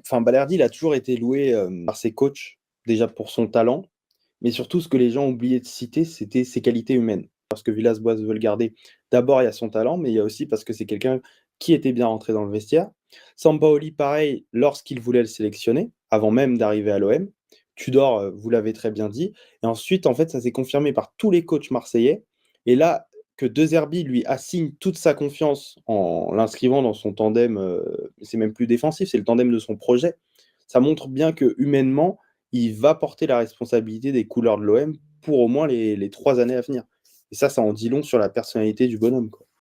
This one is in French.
enfin Balerdi, il a toujours été loué, par ses coachs, déjà pour son talent, mais surtout ce que les gens ont oublié de citer, c'était ses qualités humaines. Parce que Villas-Boas veut le garder, d'abord il y a son talent, mais il y a aussi parce que c'est quelqu'un qui était bien rentré dans le vestiaire. Sampaoli, pareil, lorsqu'il voulait le sélectionner, avant même d'arriver à l'OM. Tudor, vous l'avez très bien dit. Et ensuite, en fait, ça s'est confirmé par tous les coachs marseillais. Et là, que De Zerbi lui assigne toute sa confiance en l'inscrivant dans son tandem, c'est même plus défensif, c'est le tandem de son projet. Ça montre bien que humainement, il va porter la responsabilité des couleurs de l'OM pour au moins les 3 années à venir. Et ça en dit long sur la personnalité du bonhomme, quoi.